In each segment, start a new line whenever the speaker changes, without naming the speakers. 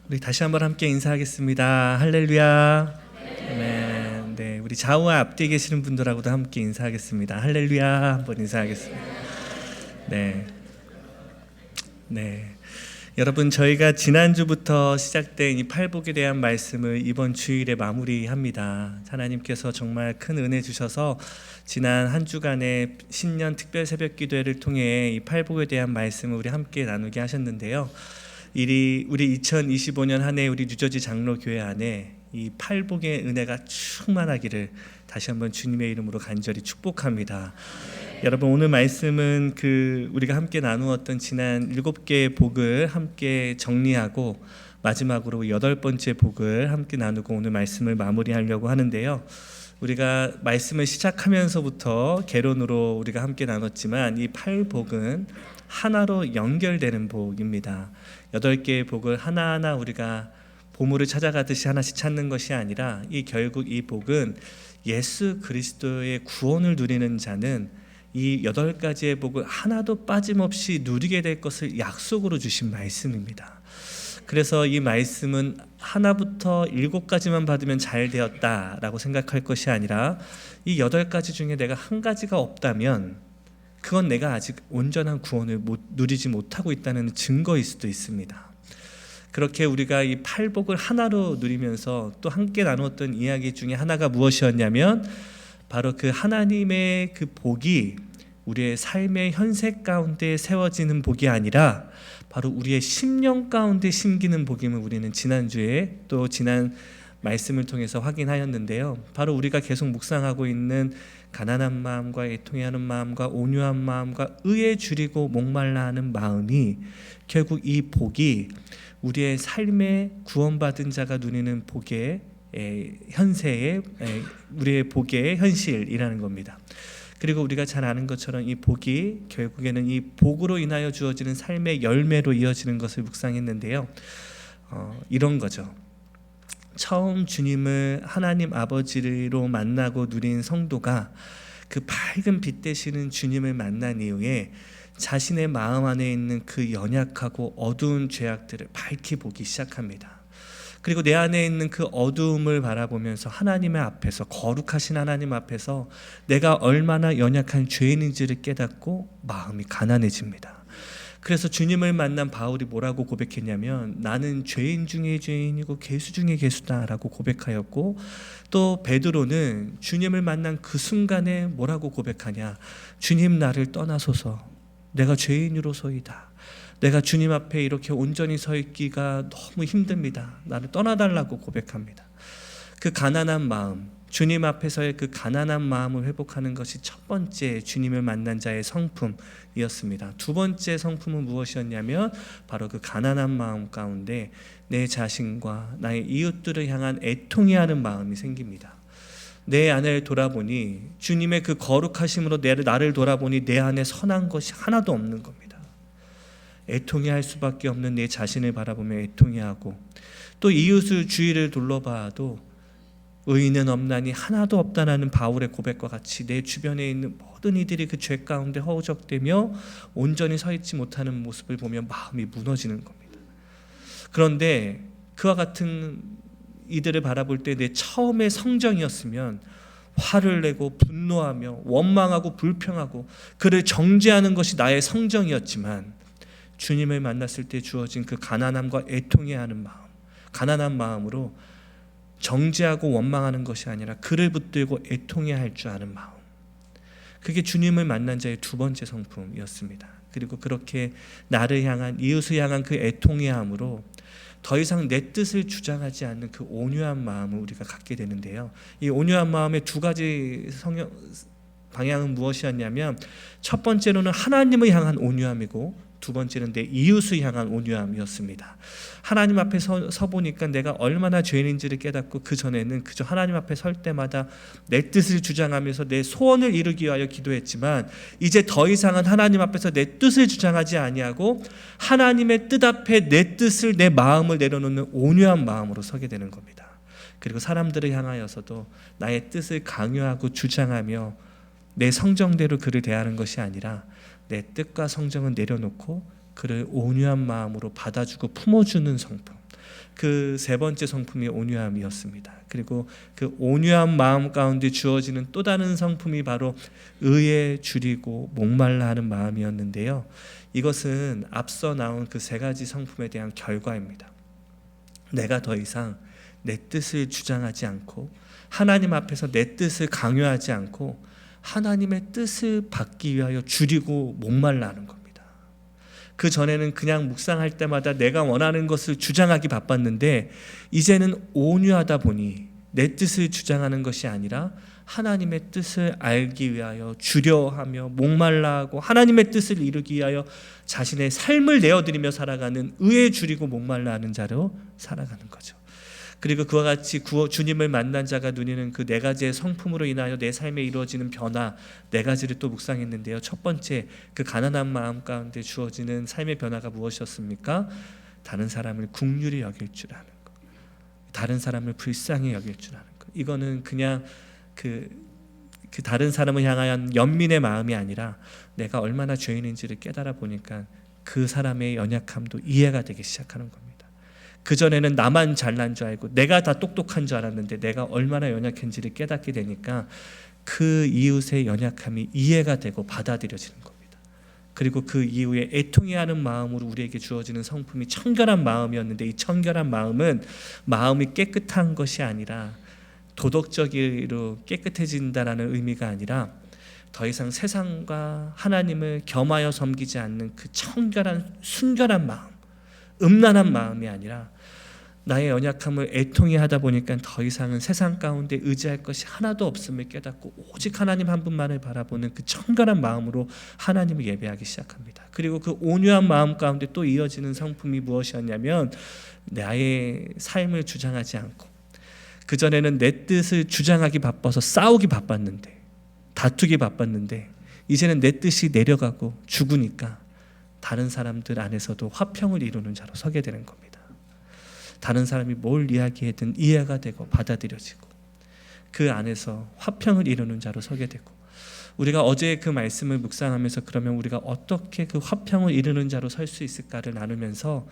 우리 다시 한번 함께 인사하겠습니다. 할렐루야. 아멘. 네, 우리 좌우와 앞뒤에 계시는 분들하고도 함께 인사하겠습니다. 할렐루야. 한번 인사하겠습니다. 네. 네. 여러분, 저희가 지난주부터 시작된 이 팔복에 대한 말씀을 이번 주일에 마무리합니다. 하나님께서 정말 큰 은혜 주셔서 지난 한 주간의 신년 특별 새벽 기도회를 통해 이 팔복에 대한 말씀을 우리 함께 나누게 하셨는데요. 우리 2025년 한 해 우리 뉴저지 장로교회 안에 이 팔복의 은혜가 충만하기를 다시 한번 주님의 이름으로 간절히 축복합니다. 여러분, 오늘 말씀은 우리가 함께 나누었던 지난 7개의 복을 함께 정리하고 마지막으로 8번째 복을 함께 나누고 오늘 말씀을 마무리하려고 하는데요. 우리가 말씀을 시작하면서부터 개론으로 우리가 함께 나눴지만 이 팔복은 하나로 연결되는 복입니다. 8개의 복을 하나하나 우리가 보물을 찾아가듯이 하나씩 찾는 것이 아니라 결국 이 복은 예수 그리스도의 구원을 누리는 자는 이 8가지의 복을 하나도 빠짐없이 누리게 될 것을 약속으로 주신 말씀입니다. 그래서 이 말씀은 하나부터 7가지만 받으면 잘 되었다라고 생각할 것이 아니라 이 8가지 중에 내가 한 가지가 없다면 그건 내가 아직 온전한 구원을 누리지 못하고 있다는 증거일 수도 있습니다. 그렇게 우리가 이 팔복을 하나로 누리면서 또 함께 나누었던 이야기 중에 하나가 무엇이었냐면 바로 그 하나님의 그 복이 우리의 삶의 현세 가운데 세워지는 복이 아니라 바로 우리의 심령 가운데 심기는 복임을 우리는 지난주에 또 지난 말씀을 통해서 확인하였는데요. 바로 우리가 계속 묵상하고 있는 가난한 마음과 애통해하는 마음과 온유한 마음과 의에 줄이고 목말라 하는 마음이 결국 이 복이 우리의 삶에 구원받은 자가 누리는 복의 현세의 우리의 복의 현실이라는 겁니다. 그리고 우리가 잘 아는 것처럼 이 복이 결국에는 이 복으로 인하여 주어지는 삶의 열매로 이어지는 것을 묵상했는데요. 이런 거죠. 처음 주님을 하나님 아버지로 만나고 누린 성도가 그 밝은 빛 되시는 주님을 만난 이후에 자신의 마음 안에 있는 그 연약하고 어두운 죄악들을 밝히 보기 시작합니다. 그리고 내 안에 있는 그 어두움을 바라보면서 하나님의 앞에서, 거룩하신 하나님 앞에서 내가 얼마나 연약한 죄인인지를 깨닫고 마음이 가난해집니다. 그래서 주님을 만난 바울이 뭐라고 고백했냐면 나는 죄인 중에 죄인이고 괴수 중에 괴수다라고 고백하였고, 또 베드로는 주님을 만난 그 순간에 뭐라고 고백하냐, 주님 나를 떠나소서, 내가 죄인으로서이다. 내가 주님 앞에 이렇게 온전히 서 있기가 너무 힘듭니다. 나를 떠나달라고 고백합니다. 그 가난한 마음, 주님 앞에서의 그 가난한 마음을 회복하는 것이 첫 번째 주님을 만난 자의 성품이었습니다. 두 번째 성품은 무엇이었냐면 바로 그 가난한 마음 가운데 내 자신과 나의 이웃들을 향한 애통해하는 마음이 생깁니다. 내 안을 돌아보니 주님의 그 거룩하심으로 나를 돌아보니 내 안에 선한 것이 하나도 없는 겁니다. 애통해할 수밖에 없는 내 자신을 바라보며 애통해하고, 또 이웃을 주위를 둘러봐도 의인은 없나니 하나도 없다라는 바울의 고백과 같이 내 주변에 있는 모든 이들이 그 죄 가운데 허우적대며 온전히 서 있지 못하는 모습을 보며 마음이 무너지는 겁니다. 그런데 그와 같은 이들을 바라볼 때 내 처음의 성정이었으면 화를 내고 분노하며 원망하고 불평하고 그를 정죄하는 것이 나의 성정이었지만, 주님을 만났을 때 주어진 그 가난함과 애통해하는 마음, 가난한 마음으로 정죄하고 원망하는 것이 아니라 그를 붙들고 애통해할 줄 아는 마음, 그게 주님을 만난 자의 두 번째 성품이었습니다. 그리고 그렇게 나를 향한, 이웃을 향한 그 애통해함으로 더 이상 내 뜻을 주장하지 않는 그 온유한 마음을 우리가 갖게 되는데요. 이 온유한 마음의 두 가지 방향은 무엇이었냐면 첫 번째로는 하나님을 향한 온유함이고 두 번째는 내 이웃을 향한 온유함이었습니다. 하나님 앞에 서 보니까 내가 얼마나 죄인인지를 깨닫고 그 전에는 그저 하나님 앞에 설 때마다 내 뜻을 주장하면서 내 소원을 이루기 위하여 기도했지만 이제 더 이상은 하나님 앞에서 내 뜻을 주장하지 아니하고 하나님의 뜻 앞에 내 뜻을, 내 마음을 내려놓는 온유한 마음으로 서게 되는 겁니다. 그리고 사람들을 향하여서도 나의 뜻을 강요하고 주장하며 내 성정대로 그를 대하는 것이 아니라 내 뜻과 성정은 내려놓고 그를 온유한 마음으로 받아주고 품어주는 성품, 그 세 번째 성품이 온유함이었습니다. 그리고 그 온유한 마음 가운데 주어지는 또 다른 성품이 바로 의에 줄이고 목말라 하는 마음이었는데요. 이것은 앞서 나온 그 세 가지 성품에 대한 결과입니다. 내가 더 이상 내 뜻을 주장하지 않고 하나님 앞에서 내 뜻을 강요하지 않고 하나님의 뜻을 받기 위하여 줄이고 목말라 하는 겁니다. 그 전에는 그냥 묵상할 때마다 내가 원하는 것을 주장하기 바빴는데 이제는 온유하다 보니 내 뜻을 주장하는 것이 아니라 하나님의 뜻을 알기 위하여 주려하며 목말라하고 하나님의 뜻을 이루기 위하여 자신의 삶을 내어드리며 살아가는 의에 줄이고 목말라하는 자로 살아가는 거죠. 그리고 그와 같이 주님을 만난 자가 누리는 그 네 가지의 성품으로 인하여 내 삶에 이루어지는 변화 네 가지를 또 묵상했는데요. 첫 번째, 그 가난한 마음 가운데 주어지는 삶의 변화가 무엇이었습니까? 다른 사람을 긍휼히 여길 줄 아는 것, 다른 사람을 불쌍히 여길 줄 아는 것. 이거는 그냥 그 다른 사람을 향한 연민의 마음이 아니라 내가 얼마나 죄인인지를 깨달아 보니까 그 사람의 연약함도 이해가 되기 시작하는 겁니다. 그전에는 나만 잘난 줄 알고 내가 다 똑똑한 줄 알았는데 내가 얼마나 연약한지를 깨닫게 되니까 그 이웃의 연약함이 이해가 되고 받아들여지는 겁니다. 그리고 그 이후에 애통해하는 마음으로 우리에게 주어지는 성품이 청결한 마음이었는데 이 청결한 마음은 마음이 깨끗한 것이 아니라 도덕적으로 깨끗해진다라는 의미가 아니라 더 이상 세상과 하나님을 겸하여 섬기지 않는 그 청결한 순결한 마음, 음란한 마음이 아니라 나의 연약함을 애통히 하다 보니까 더 이상은 세상 가운데 의지할 것이 하나도 없음을 깨닫고 오직 하나님 한 분만을 바라보는 그 청결한 마음으로 하나님을 예배하기 시작합니다. 그리고 그 온유한 마음 가운데 또 이어지는 성품이 무엇이었냐면 나의 삶을 주장하지 않고 그전에는 내 뜻을 주장하기 바빠서 싸우기 바빴는데 다투기 바빴는데 이제는 내 뜻이 내려가고 죽으니까 다른 사람들 안에서도 화평을 이루는 자로 서게 되는 겁니다. 다른 사람이 뭘 이야기하든 이해가 되고 받아들여지고 그 안에서 화평을 이루는 자로 서게 되고 우리가 어제 그 말씀을 묵상하면서 그러면 우리가 어떻게 그 화평을 이루는 자로 설 수 있을까를 나누면서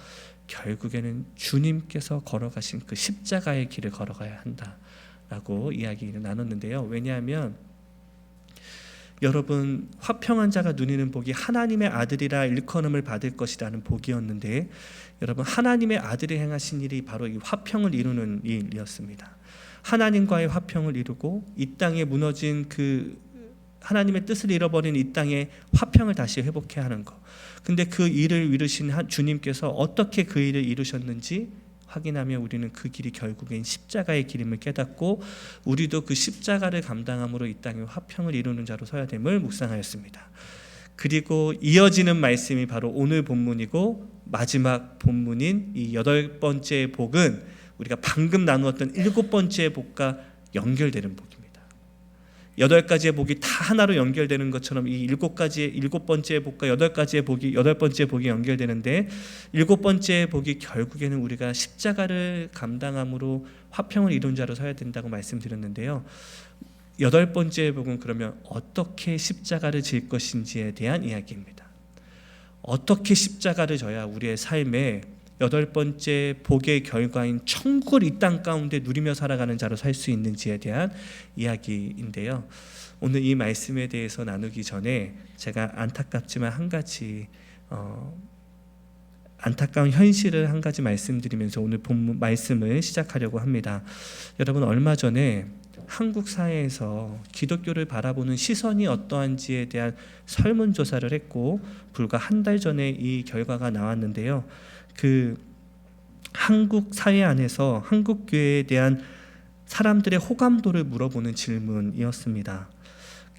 결국에는 주님께서 걸어가신 그 십자가의 길을 걸어가야 한다라고 이야기를 나눴는데요. 왜냐하면 여러분 화평한 자가 누리는 복이 하나님의 아들이라 일컬음을 받을 것이라는 복이었는데 여러분 하나님의 아들이 행하신 일이 바로 이 화평을 이루는 일이었습니다. 하나님과의 화평을 이루고 이 땅에 무너진 그 하나님의 뜻을 잃어버린 이 땅에 화평을 다시 회복해야 하는 것. 근데 그 일을 이루신 주님께서 어떻게 그 일을 이루셨는지 확인하며 우리는 그 길이 결국엔 십자가의 길임을 깨닫고 우리도 그 십자가를 감당함으로 이 땅에 화평을 이루는 자로 서야 됨을 묵상하였습니다. 그리고 이어지는 말씀이 바로 오늘 본문이고 마지막 본문인 이 8번째 복은 우리가 방금 나누었던 7번째 복과 연결되는 복입니다. 8가지의 복이 다 하나로 연결되는 것처럼 이 7번째 복과 8번째 복이 연결되는데 7번째 복이 결국에는 우리가 십자가를 감당함으로 화평을 이룬 자로 서야 된다고 말씀드렸는데요. 8번째 복은 그러면 어떻게 십자가를 질 것인지에 대한 이야기입니다. 어떻게 십자가를 져야 우리의 삶에 8번째 복의 결과인 천국을 이 땅 가운데 누리며 살아가는 자로 살 수 있는지에 대한 이야기인데요. 오늘 이 말씀에 대해서 나누기 전에 제가 안타깝지만 한 가지 안타까운 현실을 한 가지 말씀드리면서 오늘 본문 말씀을 시작하려고 합니다. 여러분 얼마 전에 한국 사회에서 기독교를 바라보는 시선이 어떠한지에 대한 설문조사를 했고 불과 한 달 전에 이 결과가 나왔는데요. 그 한국 사회 안에서 한국 교회에 대한 사람들의 호감도를 물어보는 질문이었습니다.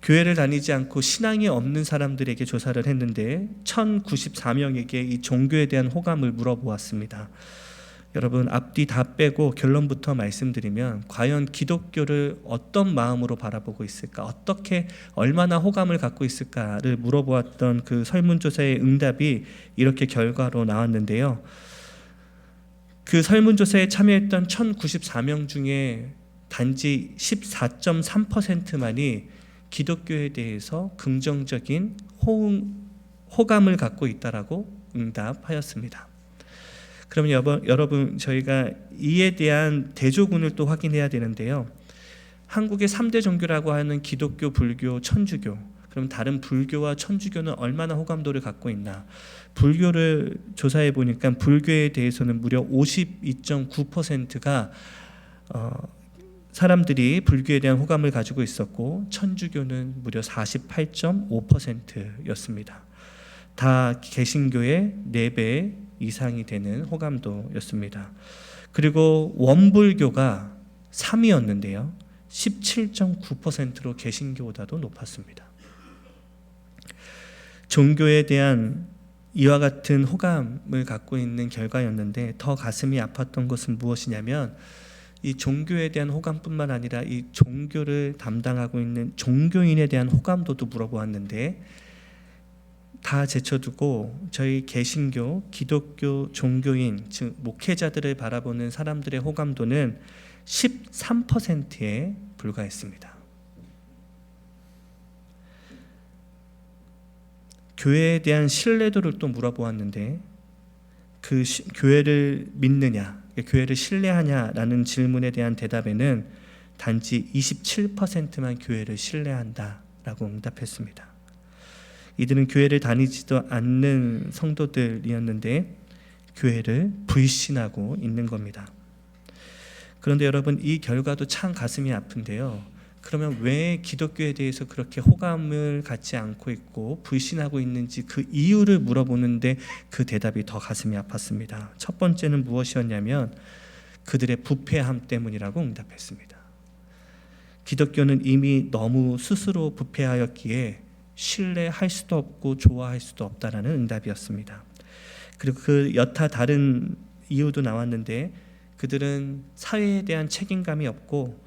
교회를 다니지 않고 신앙이 없는 사람들에게 조사를 했는데 1094명에게 이 종교에 대한 호감을 물어보았습니다. 여러분 앞뒤 다 빼고 결론부터 말씀드리면 과연 기독교를 어떤 마음으로 바라보고 있을까, 어떻게 얼마나 호감을 갖고 있을까를 물어보았던 그 설문조사의 응답이 이렇게 결과로 나왔는데요. 그 설문조사에 참여했던 1094명 중에 단지 14.3%만이 기독교에 대해서 긍정적인 호감을 갖고 있다라고 응답하였습니다. 그러면 여러분 저희가 이에 대한 대조군을 또 확인해야 되는데요. 한국의 3대 종교라고 하는 기독교, 불교, 천주교. 그럼 다른 불교와 천주교는 얼마나 호감도를 갖고 있나? 불교를 조사해 보니까 불교에 대해서는 무려 52.9%가 사람들이 불교에 대한 호감을 가지고 있었고, 천주교는 무려 48.5%였습니다. 다 개신교의 4배 이상이 되는 호감도였습니다. 그리고 원불교가 3위였는데요. 17.9%로 개신교보다도 높았습니다. 종교에 대한 이와 같은 호감을 갖고 있는 결과였는데, 더 가슴이 아팠던 것은 무엇이냐면 이 종교에 대한 호감뿐만 아니라 이 종교를 담당하고 있는 종교인에 대한 호감도도 물어보았는데, 다 제쳐두고 저희 개신교, 기독교 종교인, 즉 목회자들을 바라보는 사람들의 호감도는 13%에 불과했습니다. 교회에 대한 신뢰도를 또 물어보았는데, 그 교회를 믿느냐, 교회를 신뢰하냐라는 질문에 대한 대답에는 단지 27%만 교회를 신뢰한다라고 응답했습니다. 이들은 교회를 다니지도 않는 성도들이었는데 교회를 불신하고 있는 겁니다. 그런데 여러분, 이 결과도 참 가슴이 아픈데요. 그러면 왜 기독교에 대해서 그렇게 호감을 갖지 않고 있고 불신하고 있는지 그 이유를 물어보는데 그 대답이 더 가슴이 아팠습니다. 첫 번째는 무엇이었냐면 그들의 부패함 때문이라고 응답했습니다. 기독교는 이미 너무 스스로 부패하였기에 신뢰할 수도 없고 좋아할 수도 없다라는 응답이었습니다. 그리고 그 여타 다른 이유도 나왔는데, 그들은 사회에 대한 책임감이 없고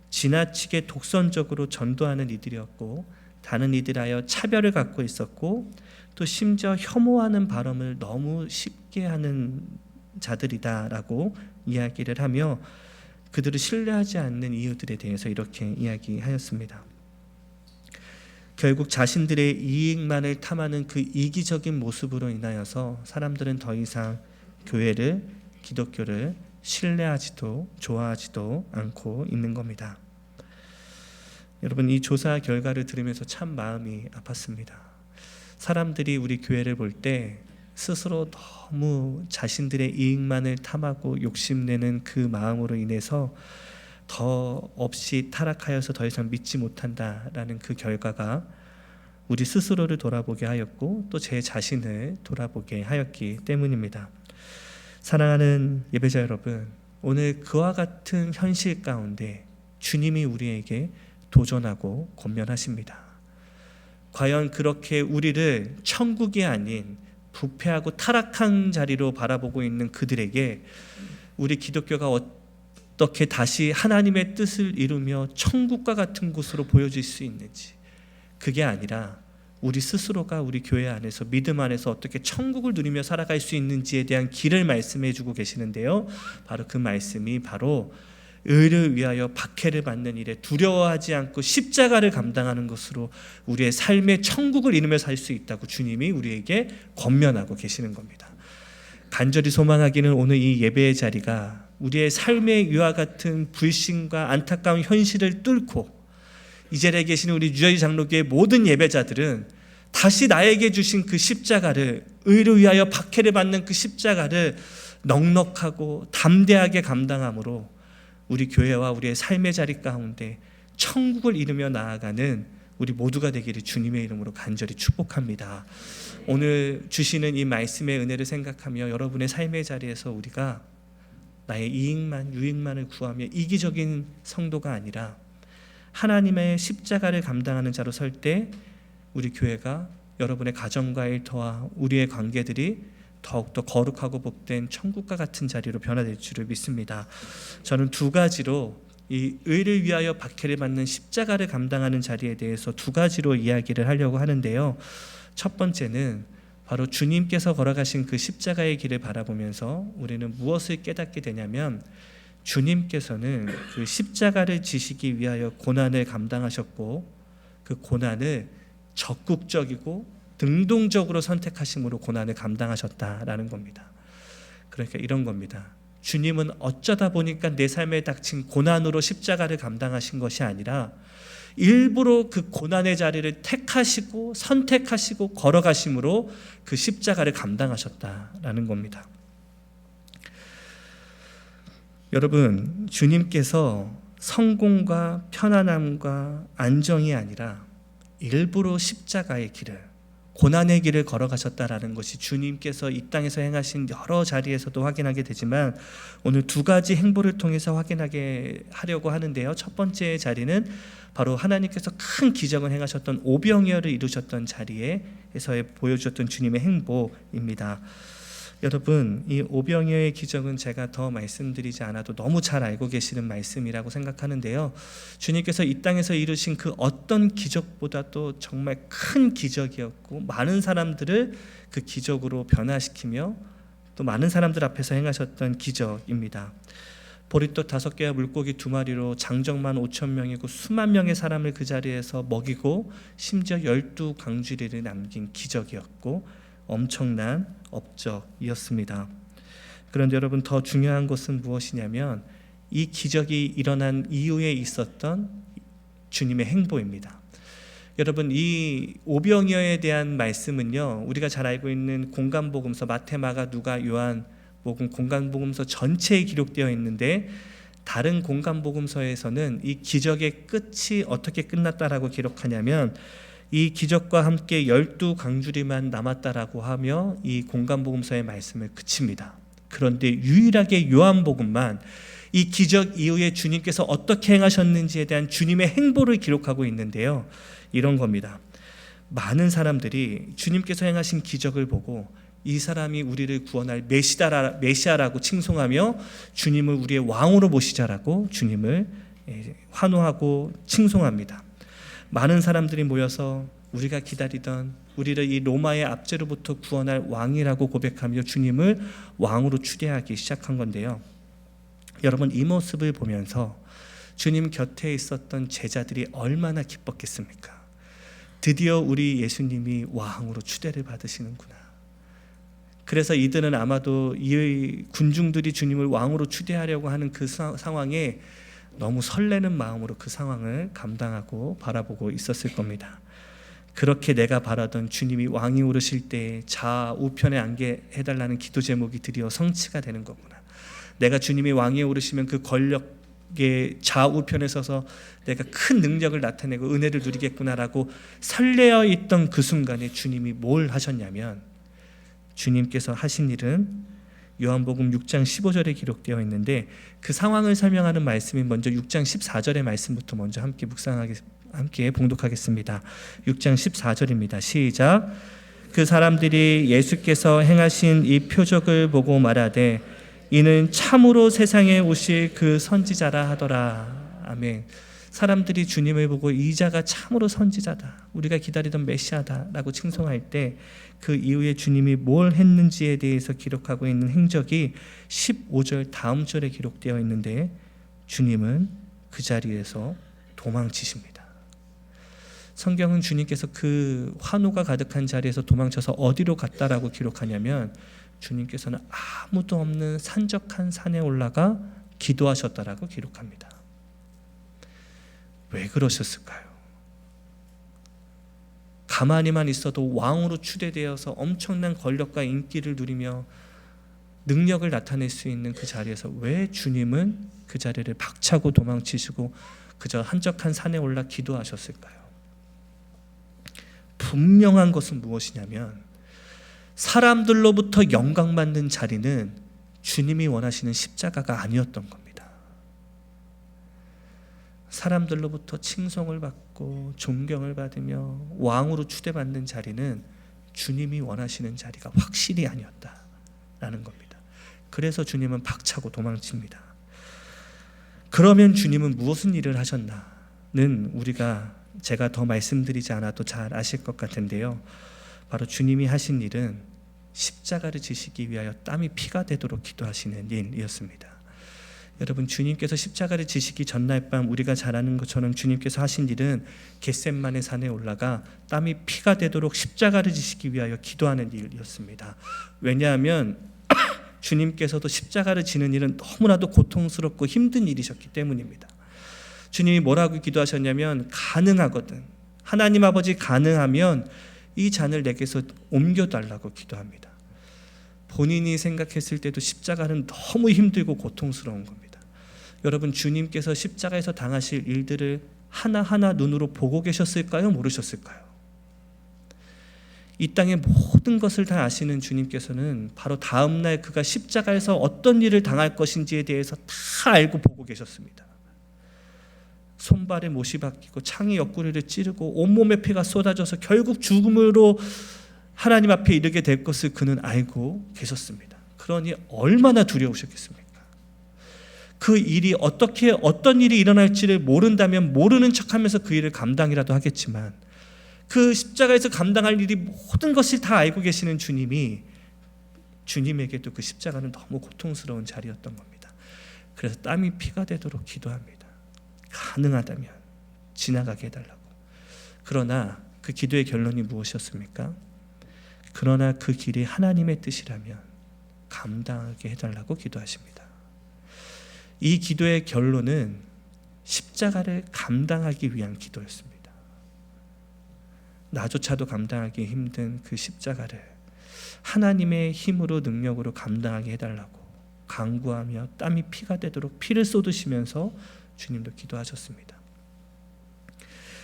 지나치게 독선적으로 전도하는 이들이었고, 다른 이들하여 차별을 갖고 있었고, 또 심지어 혐오하는 발언을 너무 쉽게 하는 자들이다라고 이야기를 하며 그들을 신뢰하지 않는 이유들에 대해서 이렇게 이야기하였습니다. 결국 자신들의 이익만을 탐하는 그 이기적인 모습으로 인하여서 사람들은 더 이상 교회를, 기독교를 신뢰하지도 좋아하지도 않고 있는 겁니다. 여러분, 이 조사 결과를 들으면서 참 마음이 아팠습니다. 사람들이 우리 교회를 볼 때 스스로 너무 자신들의 이익만을 탐하고 욕심내는 그 마음으로 인해서 더 없이 타락하여서 더 이상 믿지 못한다라는 그 결과가 우리 스스로를 돌아보게 하였고 또 제 자신을 돌아보게 하였기 때문입니다. 사랑하는 예배자 여러분, 오늘 그와 같은 현실 가운데 주님이 우리에게 도전하고 권면하십니다. 과연 그렇게 우리를 천국이 아닌 부패하고 타락한 자리로 바라보고 있는 그들에게 우리 기독교가 어떻게 다시 하나님의 뜻을 이루며 천국과 같은 곳으로 보여질 수 있는지, 그게 아니라 우리 스스로가 우리 교회 안에서 믿음 안에서 어떻게 천국을 누리며 살아갈 수 있는지에 대한 길을 말씀해 주고 계시는데요. 바로 그 말씀이 바로 의를 위하여 박해를 받는 일에 두려워하지 않고 십자가를 감당하는 것으로 우리의 삶의 천국을 이루며 살 수 있다고 주님이 우리에게 권면하고 계시는 겁니다. 간절히 소망하기는 오늘 이 예배의 자리가 우리의 삶의 위와 같은 불신과 안타까운 현실을 뚫고 이 자리에 계시는 우리 뉴저지 장로교의 모든 예배자들은 다시 나에게 주신 그 십자가를, 의를 위하여 박해를 받는 그 십자가를 넉넉하고 담대하게 감당함으로 우리 교회와 우리의 삶의 자리 가운데 천국을 이루며 나아가는 우리 모두가 되기를 주님의 이름으로 간절히 축복합니다. 오늘 주시는 이 말씀의 은혜를 생각하며 여러분의 삶의 자리에서 우리가 나의 이익만, 유익만을 구하며 이기적인 성도가 아니라 하나님의 십자가를 감당하는 자로 설 때 우리 교회가 여러분의 가정과의 일터와 우리의 관계들이 더욱더 거룩하고 복된 천국과 같은 자리로 변화될 줄을 믿습니다. 저는 두 가지로 이 의를 위하여 박해를 받는 십자가를 감당하는 자리에 대해서 두 가지로 이야기를 하려고 하는데요. 첫 번째는 바로 주님께서 걸어가신 그 십자가의 길을 바라보면서 우리는 무엇을 깨닫게 되냐면, 주님께서는 그 십자가를 지시기 위하여 고난을 감당하셨고 그 고난을 적극적이고 능동적으로 선택하심으로 고난을 감당하셨다라는 겁니다. 그러니까 이런 겁니다. 주님은 어쩌다 보니까 내 삶에 닥친 고난으로 십자가를 감당하신 것이 아니라 일부러 그 고난의 자리를 택하시고 선택하시고 걸어가심으로 그 십자가를 감당하셨다라는 겁니다. 여러분, 주님께서 성공과 편안함과 안정이 아니라 일부러 십자가의 길을, 고난의 길을 걸어가셨다라는 것이 주님께서 이 땅에서 행하신 여러 자리에서도 확인하게 되지만 오늘 두 가지 행보를 통해서 확인하게 하려고 하는데요. 첫 번째 자리는 바로 하나님께서 큰 기적을 행하셨던 오병이어를 이루셨던 자리에서 보여주셨던 주님의 행보입니다. 여러분, 이 오병이어의 기적은 제가 더 말씀드리지 않아도 너무 잘 알고 계시는 말씀이라고 생각하는데요. 주님께서 이 땅에서 이루신 그 어떤 기적보다도 정말 큰 기적이었고 많은 사람들을 그 기적으로 변화시키며 또 많은 사람들 앞에서 행하셨던 기적입니다. 보리떡 5개와 물고기 2마리로 장정만 5,000명이고 수만 명의 사람을 그 자리에서 먹이고 심지어 12광주리를 남긴 기적이었고 엄청난 업적이었습니다. 그런데 여러분, 더 중요한 것은 무엇이냐면 이 기적이 일어난 이후에 있었던 주님의 행보입니다. 여러분, 이 오병이어에 대한 말씀은요, 우리가 잘 알고 있는 공간복음서 마태, 마가, 누가, 요한 복음 공간복음서 전체에 기록되어 있는데 다른 공간복음서에서는 이 기적의 끝이 어떻게 끝났다라고 기록하냐면 이 기적과 함께 12광주리만 남았다라고 하며 이 공간복음서의 말씀을 그칩니다. 그런데 유일하게 요한복음만 이 기적 이후에 주님께서 어떻게 행하셨는지에 대한 주님의 행보를 기록하고 있는데요. 이런 겁니다. 많은 사람들이 주님께서 행하신 기적을 보고 이 사람이 우리를 구원할 메시아라고 칭송하며 주님을 우리의 왕으로 모시자라고 주님을 환호하고 칭송합니다. 많은 사람들이 모여서 우리가 기다리던 우리를 이 로마의 압제로부터 구원할 왕이라고 고백하며 주님을 왕으로 추대하기 시작한 건데요. 여러분, 이 모습을 보면서 주님 곁에 있었던 제자들이 얼마나 기뻤겠습니까? 드디어 우리 예수님이 왕으로 추대를 받으시는구나. 그래서 이들은 아마도 이 군중들이 주님을 왕으로 추대하려고 하는 그 상황에 너무 설레는 마음으로 그 상황을 감당하고 바라보고 있었을 겁니다. 그렇게 내가 바라던 주님이 왕이 오르실 때 좌우편에 앉게 해달라는 기도 제목이 드디어 성취가 되는 거구나. 내가 주님이 왕이 오르시면 그 권력의 좌우편에 서서 내가 큰 능력을 나타내고 은혜를 누리겠구나라고 설레어 있던 그 순간에 주님이 뭘 하셨냐면 주님께서 하신 일은 요한복음 6장 15절에 기록되어 있는데 그 상황을 설명하는 말씀이 먼저 6장 14절의 말씀부터 먼저 함께 봉독하겠습니다. 6장 14절입니다. 시작. 그 사람들이 예수께서 행하신 이 표적을 보고 말하되 이는 참으로 세상에 오실 그 선지자라 하더라. 아멘. 사람들이 주님을 보고 이 자가 참으로 선지자다, 우리가 기다리던 메시아다라고 칭송할 때 그 이후에 주님이 뭘 했는지에 대해서 기록하고 있는 행적이 15절 다음 절에 기록되어 있는데 주님은 그 자리에서 도망치십니다. 성경은 주님께서 그 환호가 가득한 자리에서 도망쳐서 어디로 갔다라고 기록하냐면 주님께서는 아무도 없는 산적한 산에 올라가 기도하셨다라고 기록합니다. 왜 그러셨을까요? 가만히만 있어도 왕으로 추대되어서 엄청난 권력과 인기를 누리며 능력을 나타낼 수 있는 그 자리에서 왜 주님은 그 자리를 박차고 도망치시고 그저 한적한 산에 올라 기도하셨을까요? 분명한 것은 무엇이냐면 사람들로부터 영광받는 자리는 주님이 원하시는 십자가가 아니었던 겁니다. 사람들로부터 칭송을 받고 존경을 받으며 왕으로 추대받는 자리는 주님이 원하시는 자리가 확실히 아니었다라는 겁니다. 그래서 주님은 박차고 도망칩니다. 그러면 주님은 무슨 일을 하셨나는 제가 더 말씀드리지 않아도 잘 아실 것 같은데요. 바로 주님이 하신 일은 십자가를 지시기 위하여 땀이 피가 되도록 기도하시는 일이었습니다. 여러분, 주님께서 십자가를 지시기 전날 밤 우리가 잘 아는 것처럼 주님께서 하신 일은 겟셋마네 산에 올라가 땀이 피가 되도록 십자가를 지시기 위하여 기도하는 일이었습니다. 왜냐하면 주님께서도 십자가를 지는 일은 너무나도 고통스럽고 힘든 일이셨기 때문입니다. 주님이 뭐라고 기도하셨냐면 가능하거든, 하나님 아버지 가능하면 이 잔을 내게서 옮겨달라고 기도합니다. 본인이 생각했을 때도 십자가는 너무 힘들고 고통스러운 겁니다. 여러분, 주님께서 십자가에서 당하실 일들을 하나하나 눈으로 보고 계셨을까요? 모르셨을까요? 이 땅의 모든 것을 다 아시는 주님께서는 바로 다음날 그가 십자가에서 어떤 일을 당할 것인지에 대해서 다 알고 보고 계셨습니다. 손발에 못이 박히고 창이 옆구리를 찌르고 온몸에 피가 쏟아져서 결국 죽음으로 하나님 앞에 이르게 될 것을 그는 알고 계셨습니다. 그러니 얼마나 두려우셨겠습니까? 그 일이 어떤 일이 일어날지를 모른다면 모르는 척하면서 그 일을 감당이라도 하겠지만, 그 십자가에서 감당할 일이 모든 것을 다 알고 계시는 주님에게도 그 십자가는 너무 고통스러운 자리였던 겁니다. 그래서 땀이 피가 되도록 기도합니다. 가능하다면 지나가게 해달라고. 그러나 그 기도의 결론이 무엇이었습니까? 그러나 그 길이 하나님의 뜻이라면 감당하게 해달라고 기도하십니다. 이 기도의 결론은 십자가를 감당하기 위한 기도였습니다. 나조차도 감당하기 힘든 그 십자가를 하나님의 힘으로 능력으로 감당하게 해달라고 간구하며 땀이 피가 되도록 피를 쏟으시면서 주님도 기도하셨습니다.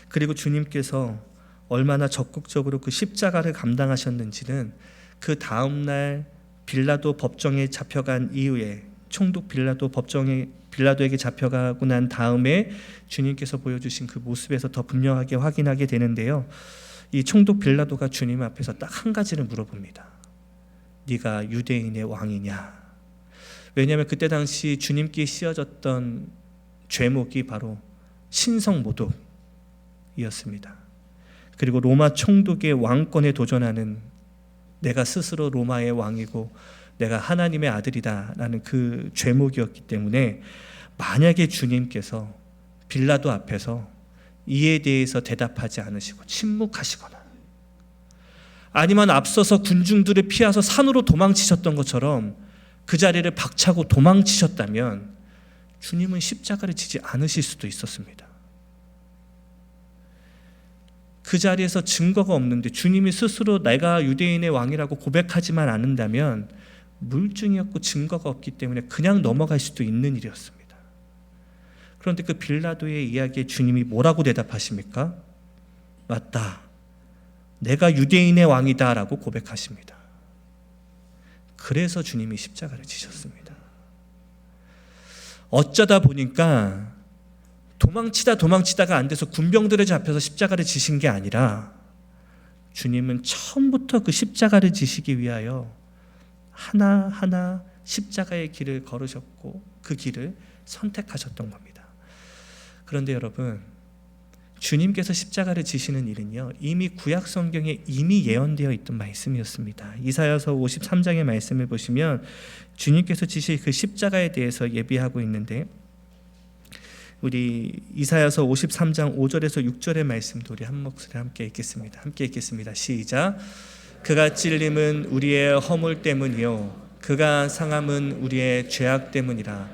그리고 주님께서 얼마나 적극적으로 그 십자가를 감당하셨는지는 그 다음날 빌라도 법정에 잡혀간 이후에, 총독 빌라도에게 잡혀가고 난 다음에 주님께서 보여주신 그 모습에서 더 분명하게 확인하게 되는데요. 이 총독 빌라도가 주님 앞에서 딱 한 가지를 물어봅니다. 네가 유대인의 왕이냐? 왜냐하면 그때 당시 주님께 씌워졌던 죄목이 바로 신성모독이었습니다. 그리고 로마 총독의 왕권에 도전하는, 내가 스스로 로마의 왕이고 내가 하나님의 아들이다라는 그 죄목이었기 때문에, 만약에 주님께서 빌라도 앞에서 이에 대해서 대답하지 않으시고 침묵하시거나, 아니면 앞서서 군중들을 피하서 산으로 도망치셨던 것처럼 그 자리를 박차고 도망치셨다면 주님은 십자가를 지지 않으실 수도 있었습니다. 그 자리에서 증거가 없는데 주님이 스스로 내가 유대인의 왕이라고 고백하지만 않는다면 물증이 없고 증거가 없기 때문에 그냥 넘어갈 수도 있는 일이었습니다. 그런데 그 빌라도의 이야기에 주님이 뭐라고 대답하십니까? 맞다, 내가 유대인의 왕이다 라고 고백하십니다. 그래서 주님이 십자가를 지셨습니다. 어쩌다 보니까 도망치다가 안 돼서 군병들에 잡혀서 십자가를 지신 게 아니라, 주님은 처음부터 그 십자가를 지시기 위하여 하나하나 십자가의 길을 걸으셨고 그 길을 선택하셨던 겁니다. 그런데 여러분, 주님께서 십자가를 지시는 일은요, 이미 구약 성경에 이미 예언되어 있던 말씀이었습니다. 이사야서 53장의 말씀을 보시면 주님께서 지실 그 십자가에 대해서 예비하고 있는데, 우리 이사야서 53장 5절에서 6절의 말씀도 우리 한 목소리 함께 읽겠습니다. 시작. 그가 찔림은 우리의 허물 때문이요 그가 상함은 우리의 죄악 때문이라.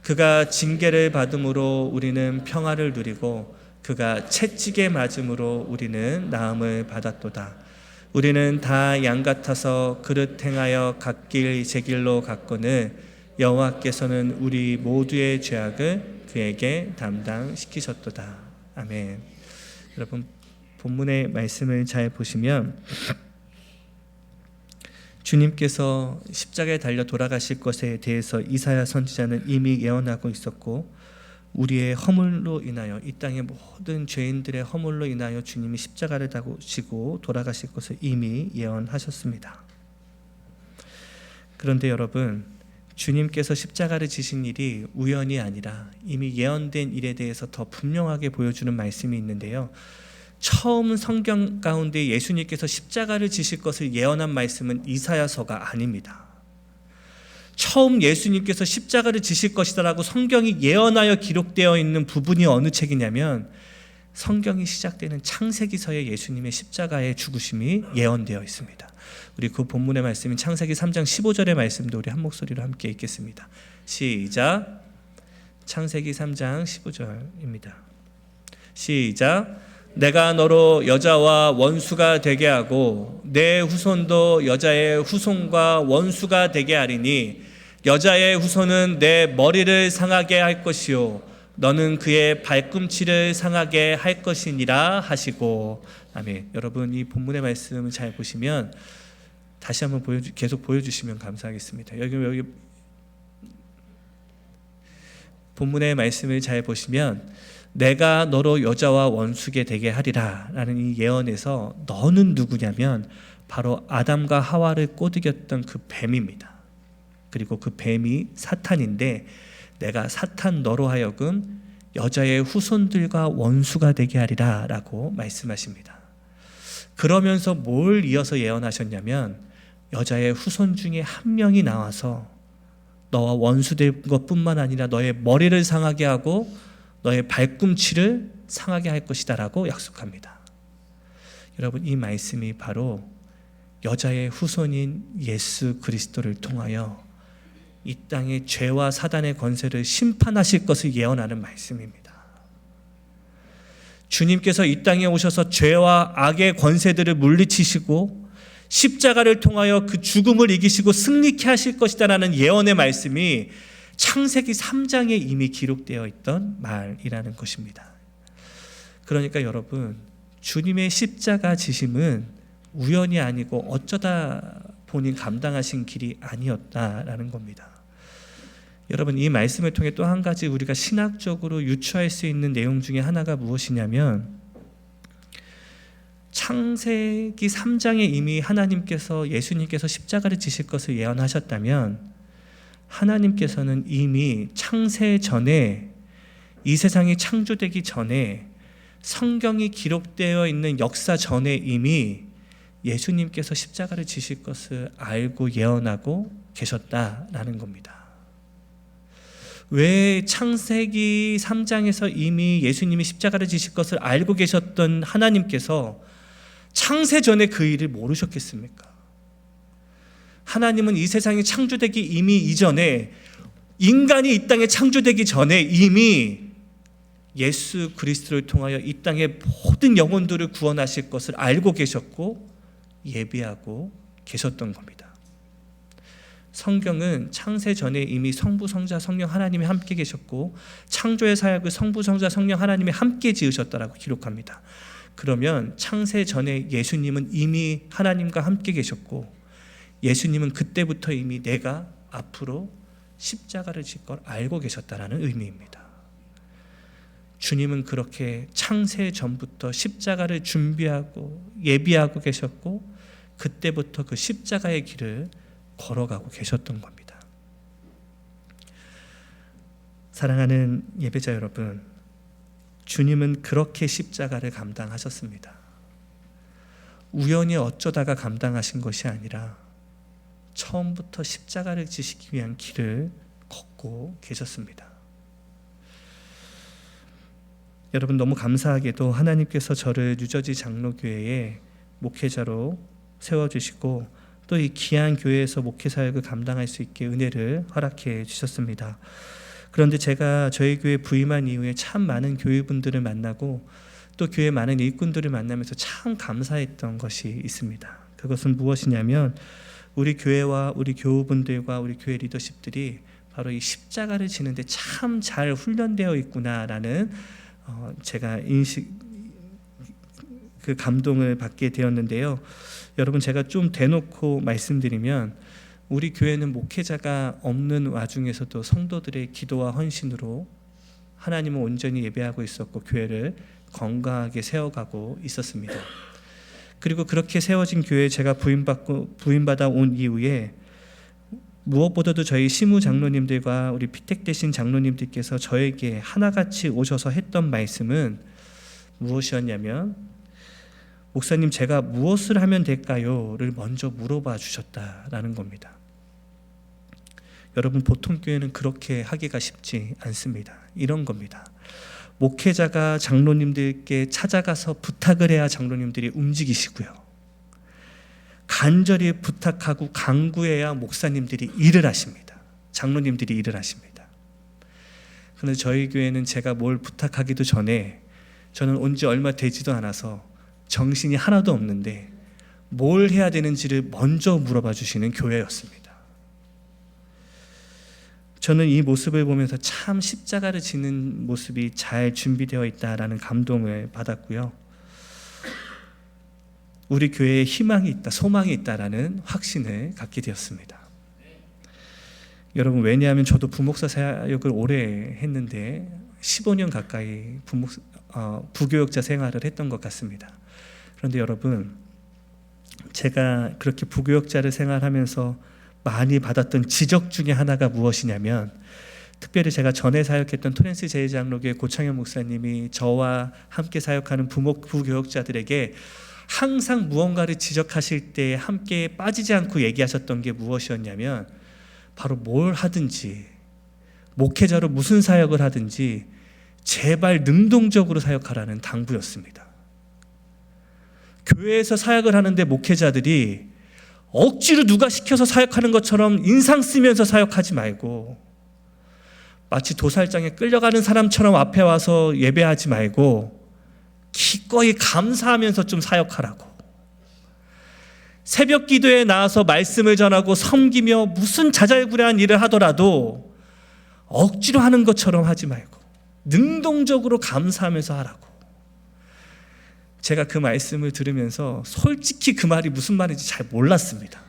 그가 징계를 받음으로 우리는 평화를 누리고 그가 채찍에 맞음으로 우리는 나음을 받았도다. 우리는 다 양 같아서 그릇 행하여 갓길 제 길로 갔거늘 여호와께서는 우리 모두의 죄악을 그에게 담당시키셨도다. 아멘. 여러분, 본문의 말씀을 잘 보시면 주님께서 십자가에 달려 돌아가실 것에 대해서 이사야 선지자는 이미 예언하고 있었고, 우리의 허물로 인하여, 이 땅의 모든 죄인들의 허물로 인하여 주님이 십자가를 지고 돌아가실 것을 이미 예언하셨습니다. 그런데 여러분, 주님께서 십자가를 지신 일이 우연이 아니라 이미 예언된 일에 대해서 더 분명하게 보여주는 말씀이 있는데요. 처음 성경 가운데 예수님께서 십자가를 지실 것을 예언한 말씀은 이사야서가 아닙니다. 처음 예수님께서 십자가를 지실 것이다라고 성경이 예언하여 기록되어 있는 부분이 어느 책이냐면 성경이 시작되는 창세기서에 예수님의 십자가의 죽으심이 예언되어 있습니다. 우리 그 본문의 말씀인 창세기 3장 15절의 말씀도 우리 한 목소리로 함께 읽겠습니다. 시작. 창세기 3장 15절입니다. 시작. 내가 너로 여자와 원수가 되게 하고 내 후손도 여자의 후손과 원수가 되게 하리니 여자의 후손은 내 머리를 상하게 할 것이요 너는 그의 발꿈치를 상하게 할 것이니라 하시고. 아멘. 여러분 이 본문의 말씀을 잘 보시면 다시 한번 계속 보여주시면 감사하겠습니다. 여기 본문의 말씀을 잘 보시면 내가 너로 여자와 원수게 되게 하리라 라는 이 예언에서 너는 누구냐면 바로 아담과 하와를 꼬드겼던 그 뱀입니다. 그리고 그 뱀이 사탄인데 내가 사탄 너로 하여금 여자의 후손들과 원수가 되게 하리라 라고 말씀하십니다. 그러면서 뭘 이어서 예언하셨냐면 여자의 후손 중에 한 명이 나와서 너와 원수될 것뿐만 아니라 너의 머리를 상하게 하고 너의 발꿈치를 상하게 할 것이다 라고 약속합니다. 여러분 이 말씀이 바로 여자의 후손인 예수 그리스도를 통하여 이 땅의 죄와 사단의 권세를 심판하실 것을 예언하는 말씀입니다. 주님께서 이 땅에 오셔서 죄와 악의 권세들을 물리치시고 십자가를 통하여 그 죽음을 이기시고 승리케 하실 것이다 라는 예언의 말씀이 창세기 3장에 이미 기록되어 있던 말이라는 것입니다. 그러니까 여러분 주님의 십자가 지심은 우연이 아니고 어쩌다 본인 감당하신 길이 아니었다라는 겁니다. 여러분 이 말씀을 통해 또 한 가지 우리가 신학적으로 유추할 수 있는 내용 중에 하나가 무엇이냐면 창세기 3장에 이미 하나님께서 예수님께서 십자가를 지실 것을 예언하셨다면 하나님께서는 이미 창세 전에 이 세상이 창조되기 전에 성경이 기록되어 있는 역사 전에 이미 예수님께서 십자가를 지실 것을 알고 예언하고 계셨다라는 겁니다. 왜 창세기 3장에서 이미 예수님이 십자가를 지실 것을 알고 계셨던 하나님께서 창세 전에 그 일을 모르셨겠습니까? 하나님은 이 세상이 창조되기 이미 이전에 인간이 이 땅에 창조되기 전에 이미 예수 그리스도를 통하여 이 땅의 모든 영혼들을 구원하실 것을 알고 계셨고 예비하고 계셨던 겁니다. 성경은 창세 전에 이미 성부, 성자, 성령 하나님이 함께 계셨고 창조의 사역을 성부, 성자, 성령 하나님이 함께 지으셨다라고 기록합니다. 그러면 창세 전에 예수님은 이미 하나님과 함께 계셨고 예수님은 그때부터 이미 내가 앞으로 십자가를 질 걸 알고 계셨다라는 의미입니다. 주님은 그렇게 창세 전부터 십자가를 준비하고 예비하고 계셨고 그때부터 그 십자가의 길을 걸어가고 계셨던 겁니다. 사랑하는 예배자 여러분, 주님은 그렇게 십자가를 감당하셨습니다. 우연히 어쩌다가 감당하신 것이 아니라 처음부터 십자가를 지시기 위한 길을 걷고 계셨습니다. 여러분 너무 감사하게도 하나님께서 저를 유저지 장로교회의 목회자로 세워주시고 또 이 귀한 교회에서 목회사역을 감당할 수 있게 은혜를 허락해 주셨습니다. 그런데 제가 저희 교회 부임한 이후에 참 많은 교회분들을 만나고 또 교회 많은 일꾼들을 만나면서 참 감사했던 것이 있습니다. 그것은 무엇이냐면 우리 교회와 우리 교우분들과 우리 교회 리더십들이 바로 이 십자가를 지는데 참 잘 훈련되어 있구나라는 제가 그 감동을 받게 되었는데요. 여러분 제가 좀 대놓고 말씀드리면 우리 교회는 목회자가 없는 와중에서도 성도들의 기도와 헌신으로 하나님을 온전히 예배하고 있었고 교회를 건강하게 세워가고 있었습니다. 그리고 그렇게 세워진 교회에 제가 부임받아 온 이후에 무엇보다도 저희 시무 장로님들과 우리 피택 대신 장로님들께서 저에게 하나같이 오셔서 했던 말씀은 무엇이었냐면 목사님 제가 무엇을 하면 될까요?를 먼저 물어봐 주셨다라는 겁니다. 여러분 보통 교회는 그렇게 하기가 쉽지 않습니다. 이런 겁니다. 목회자가 장로님들께 찾아가서 부탁을 해야 장로님들이 움직이시고요. 간절히 부탁하고 간구해야 목사님들이 일을 하십니다. 장로님들이 일을 하십니다. 그런데 저희 교회는 제가 뭘 부탁하기도 전에 저는 온 지 얼마 되지도 않아서 정신이 하나도 없는데 뭘 해야 되는지를 먼저 물어봐 주시는 교회였습니다. 저는 이 모습을 보면서 참 십자가를 지는 모습이 잘 준비되어 있다라는 감동을 받았고요. 우리 교회에 희망이 있다, 소망이 있다라는 확신을 갖게 되었습니다. 여러분, 왜냐하면 저도 부목사 사역을 오래 했는데 15년 가까이 부교역자 생활을 했던 것 같습니다. 그런데 여러분, 제가 그렇게 부교역자를 생활하면서 많이 받았던 지적 중에 하나가 무엇이냐면, 특별히 제가 전에 사역했던 토렌스 제2장로교회 고창현 목사님이 저와 함께 사역하는 부교역자들에게 항상 무언가를 지적하실 때 함께 빠지지 않고 얘기하셨던 게 무엇이었냐면, 바로 뭘 하든지, 목회자로 무슨 사역을 하든지 제발 능동적으로 사역하라는 당부였습니다. 교회에서 사역을 하는데 목회자들이 억지로 누가 시켜서 사역하는 것처럼 인상 쓰면서 사역하지 말고, 마치 도살장에 끌려가는 사람처럼 앞에 와서 예배하지 말고 기꺼이 감사하면서 좀 사역하라고. 새벽 기도에 나와서 말씀을 전하고 섬기며 무슨 자잘구레한 일을 하더라도 억지로 하는 것처럼 하지 말고 능동적으로 감사하면서 하라고. 제가 그 말씀을 들으면서 솔직히 그 말이 무슨 말인지 잘 몰랐습니다.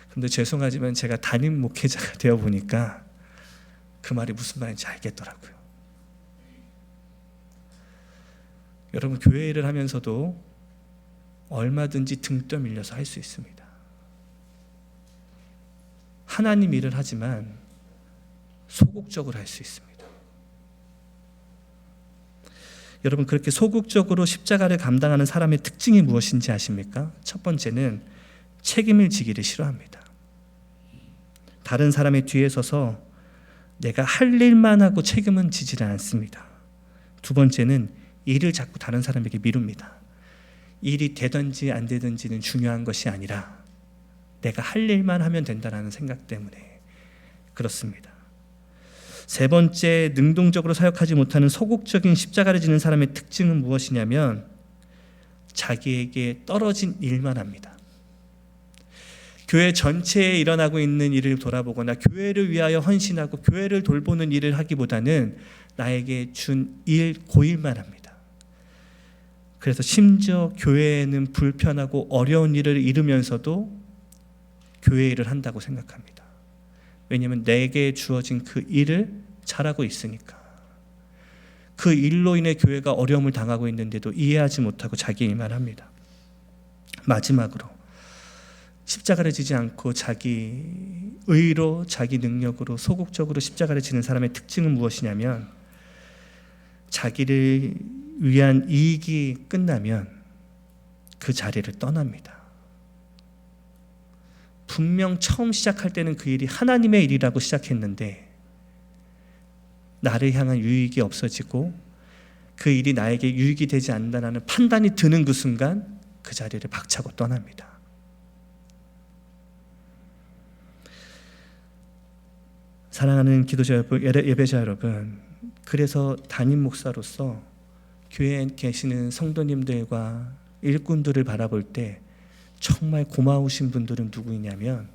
그런데 죄송하지만 제가 담임 목회자가 되어 보니까 그 말이 무슨 말인지 알겠더라고요. 여러분, 교회 일을 하면서도 얼마든지 등 떠밀려서 할 수 있습니다. 하나님 일을 하지만 소극적으로 할 수 있습니다. 여러분, 그렇게 소극적으로 십자가를 감당하는 사람의 특징이 무엇인지 아십니까? 첫 번째는 책임을 지기를 싫어합니다. 다른 사람의 뒤에 서서 내가 할 일만 하고 책임은 지지를 않습니다. 두 번째는 일을 자꾸 다른 사람에게 미룹니다. 일이 되든지 안 되든지는 중요한 것이 아니라 내가 할 일만 하면 된다는 생각 때문에 그렇습니다. 세 번째, 능동적으로 사역하지 못하는 소극적인 십자가를 지는 사람의 특징은 무엇이냐면 자기에게 떨어진 일만 합니다. 교회 전체에 일어나고 있는 일을 돌아보거나 교회를 위하여 헌신하고 교회를 돌보는 일을 하기보다는 나에게 준 일, 그 일만 합니다. 그래서 심지어 교회에는 불편하고 어려운 일을 이루면서도 교회 일을 한다고 생각합니다. 왜냐하면 내게 주어진 그 일을 잘하고 있으니까. 그 일로 인해 교회가 어려움을 당하고 있는데도 이해하지 못하고 자기 일만 합니다. 마지막으로 십자가를 지지 않고 자기 의로, 자기 능력으로 소극적으로 십자가를 지는 사람의 특징은 무엇이냐면 자기를 위한 이익이 끝나면 그 자리를 떠납니다. 분명 처음 시작할 때는 그 일이 하나님의 일이라고 시작했는데 나를 향한 유익이 없어지고 그 일이 나에게 유익이 되지 않는다는 판단이 드는 그 순간 그 자리를 박차고 떠납니다. 사랑하는 기도자 여러분, 예배자 여러분, 그래서 담임 목사로서 교회에 계시는 성도님들과 일꾼들을 바라볼 때 정말 고마우신 분들은 누구이냐면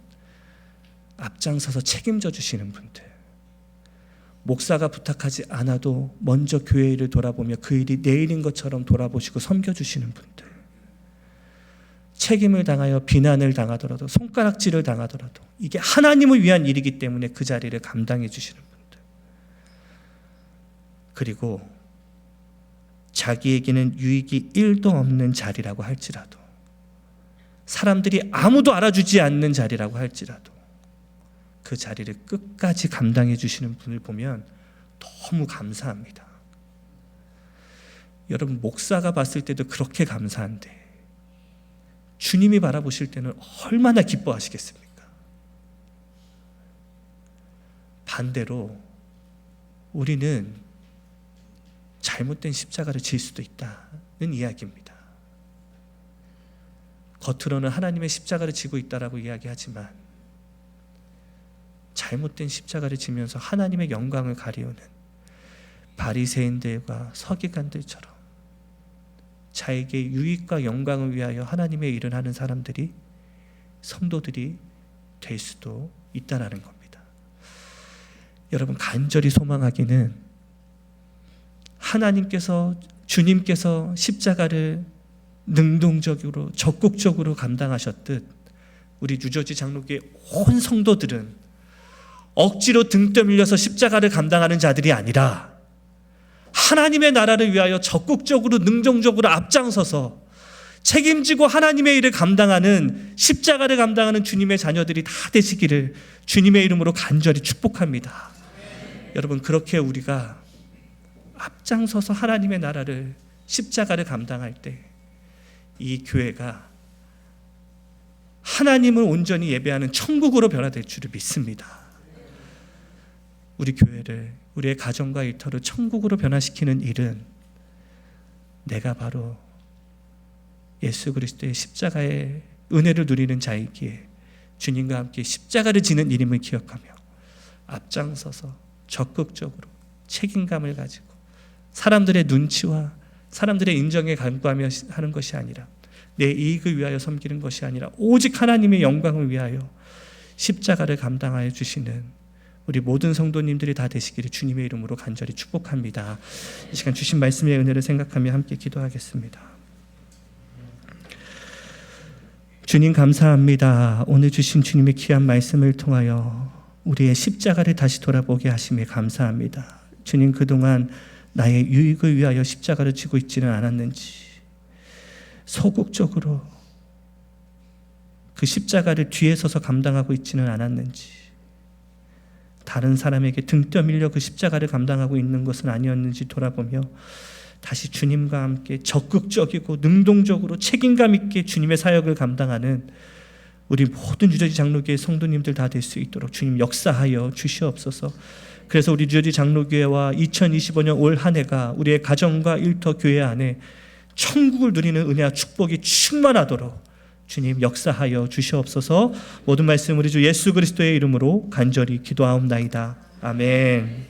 앞장서서 책임져 주시는 분들, 목사가 부탁하지 않아도 먼저 교회 일을 돌아보며 그 일이 내 일인 것처럼 돌아보시고 섬겨주시는 분들, 책임을 당하여 비난을 당하더라도 손가락질을 당하더라도 이게 하나님을 위한 일이기 때문에 그 자리를 감당해 주시는 분들, 그리고 자기에게는 유익이 1도 없는 자리라고 할지라도, 사람들이 아무도 알아주지 않는 자리라고 할지라도 그 자리를 끝까지 감당해 주시는 분을 보면 너무 감사합니다. 여러분, 목사가 봤을 때도 그렇게 감사한데 주님이 바라보실 때는 얼마나 기뻐하시겠습니까? 반대로 우리는 잘못된 십자가를 질 수도 있다는 이야기입니다. 겉으로는 하나님의 십자가를 지고 있다라고 이야기하지만 잘못된 십자가를 지면서 하나님의 영광을 가리우는 바리새인들과 서기관들처럼 자에게 유익과 영광을 위하여 하나님의 일을 하는 사람들이, 성도들이 될 수도 있다라는 겁니다. 여러분, 간절히 소망하기는 하나님께서, 주님께서 십자가를 능동적으로 적극적으로 감당하셨듯 우리 뉴저지 장로교의 온 성도들은 억지로 등 떠밀려서 십자가를 감당하는 자들이 아니라 하나님의 나라를 위하여 적극적으로 능동적으로 앞장서서 책임지고 하나님의 일을 감당하는, 십자가를 감당하는 주님의 자녀들이 다 되시기를 주님의 이름으로 간절히 축복합니다. 여러분, 그렇게 우리가 앞장서서 하나님의 나라를, 십자가를 감당할 때 이 교회가 하나님을 온전히 예배하는 천국으로 변화될 줄을 믿습니다. 우리 교회를, 우리의 가정과 일터를 천국으로 변화시키는 일은 내가 바로 예수 그리스도의 십자가의 은혜를 누리는 자이기에 주님과 함께 십자가를 지는 일임을 기억하며 앞장서서 적극적으로 책임감을 가지고 사람들의 눈치와 사람들의 인정에 간구하며 하는 것이 아니라, 내 이익을 위하여 섬기는 것이 아니라 오직 하나님의 영광을 위하여 십자가를 감당하여 주시는 우리 모든 성도님들이 다 되시기를 주님의 이름으로 간절히 축복합니다. 이 시간 주신 말씀의 은혜를 생각하며 함께 기도하겠습니다. 주님, 감사합니다. 오늘 주신 주님의 귀한 말씀을 통하여 우리의 십자가를 다시 돌아보게 하심에 감사합니다. 주님, 그동안 나의 유익을 위하여 십자가를 지고 있지는 않았는지, 소극적으로 그 십자가를 뒤에 서서 감당하고 있지는 않았는지, 다른 사람에게 등 떠밀려 그 십자가를 감당하고 있는 것은 아니었는지 돌아보며 다시 주님과 함께 적극적이고 능동적으로 책임감 있게 주님의 사역을 감당하는 우리 모든 뉴저지 장로교회 성도님들 다 될 수 있도록 주님 역사하여 주시옵소서. 그래서 우리 뉴저지 장로교회와 2025년 올 한 해가 우리의 가정과 일터 교회 안에 천국을 누리는 은혜와 축복이 충만하도록 주님 역사하여 주시옵소서. 모든 말씀 우리 주 예수 그리스도의 이름으로 간절히 기도하옵나이다. 아멘.